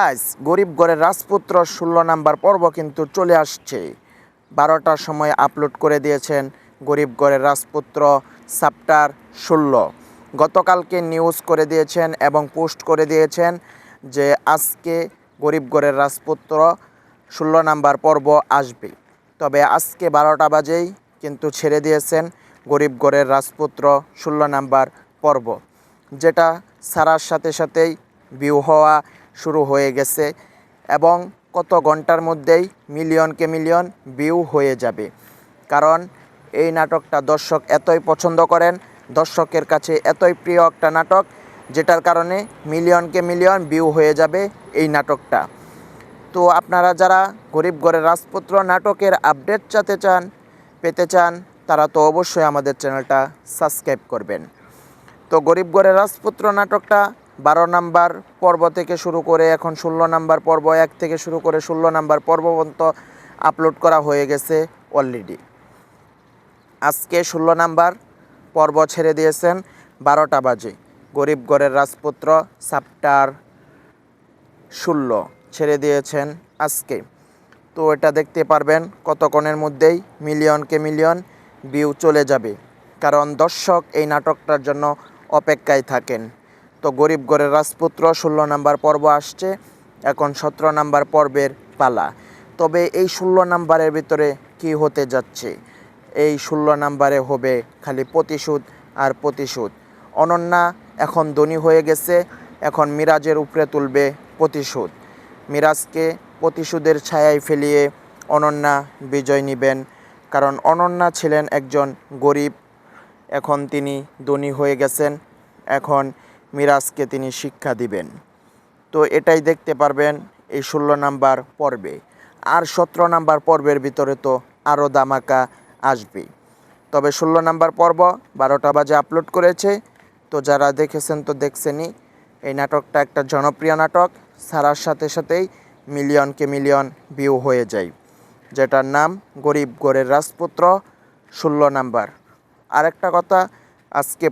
আজ গরিব ঘরের রাজপুত্র 16 নাম্বার পর্ব কিন্তু চলে আসছে। 12টার সময় আপলোড করে দিয়েছেন গরিব ঘরের রাজপুত্র চ্যাপ্টার 16। গতকালকে নিউজ করে দিয়েছেন এবং পোস্ট করে দিয়েছেন যে আজকে গরিব ঘরের রাজপুত্র 16 নাম্বার পর্ব আসবে। তবে আজকে 12টা বাজেই কিন্তু ছেড়ে দিয়েছেন গরিব ঘরের রাজপুত্র 16 নাম্বার পর্ব, যেটা ছাড়ার সাথে সাথেই ভিউ হওয়া শুরু হয়ে গেছে এবং কত ঘন্টার মধ্যেই মিলিয়নকে মিলিয়ন ভিউ হয়ে যাবে। কারণ এই নাটকটা দর্শক এতই পছন্দ করেন, দর্শকের কাছে এতই প্রিয় একটা নাটক, যেটার কারণে মিলিয়নকে মিলিয়ন ভিউ হয়ে যাবে এই নাটকটা। তো আপনারা যারা গরিব ঘরের রাজপুত্র নাটকের আপডেট পেতে চান তারা তো অবশ্যই আমাদের চ্যানেলটা সাবস্ক্রাইব করবেন। তো গরিব ঘরের রাজপুত্র নাটকটা 12 নাম্বার পর্ব থেকে শুরু করে এখন 16 নাম্বার পর্ব 1 থেকে শুরু করে 16 নাম্বার পর্ব পর্যন্ত আপলোড করা হয়ে গেছে অলরেডি। আজকে 16 নাম্বার পর্ব ছেড়ে দিয়েছেন 12টা বাজে। গরিব ঘরের রাজপুত্র চ্যাপ্টার 16 ছেড়ে দিয়েছেন আজকে। তো এটা দেখতে পারবেন কতক্ষণের মধ্যেই মিলিয়নকে মিলিয়ন ভিউ চলে যাবে, কারণ দর্শক এই নাটকটার জন্য অপেক্ষায় থাকেন। তো গরিব ঘরের রাজপুত্র 16 নাম্বার পর্ব আসছে, এখন 17 নাম্বার পর্বের পালা। তবে এই 16 নাম্বারের ভিতরে কি হতে যাচ্ছে? এই 16 নাম্বারে হবে খালি প্রতিশোধ আর প্রতিশোধ। অনন্যা এখন ধনী হয়ে গেছে, এখন মিরাজের উপরে তুলবে প্রতিশোধ। মিরাজকে প্রতিশোধের ছায়ায় ফেলিয়ে অনন্যা বিজয় নেবেন, কারণ অনন্যা ছিলেন একজন গরিব, এখন তিনি ধনী হয়ে গেছেন, এখন মিরাজকে তিনি শিক্ষা দিবেন। তো এটাই দেখতে পারবেন এই 16 নাম্বার পর্বে। আর 17 নাম্বার পর্বের ভিতরে তো আরও ধামাকা আসবে। তবে 16 নাম্বার পর্ব 12টা বাজে আপলোড করেছে। তো যারা দেখেছেন তো দেখছেনই, এই নাটকটা একটা জনপ্রিয় নাটক, ছাড়ার সাথে সাথেই মিলিয়নকে মিলিয়ন ভিউ হয়ে যায়, যেটার নাম গরিব ঘরের রাজপুত্র 16 নাম্বার। আরেকটা কথা, আজকে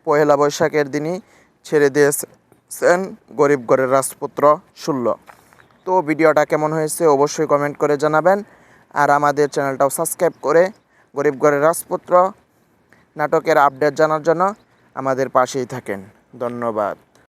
পহেলা বৈশাখের দিনই ছেড়ে দিয়েছেন গরিব ঘরের রাজপুত্র 16। তো ভিডিওটা কেমন হয়েছে অবশ্যই কমেন্ট করে জানাবেন, আর আমাদের চ্যানেলটাও সাবস্ক্রাইব করে গরিব ঘরের রাজপুত্র নাটকের আপডেট জানার জন্য আমাদের পাশেই থাকেন। ধন্যবাদ।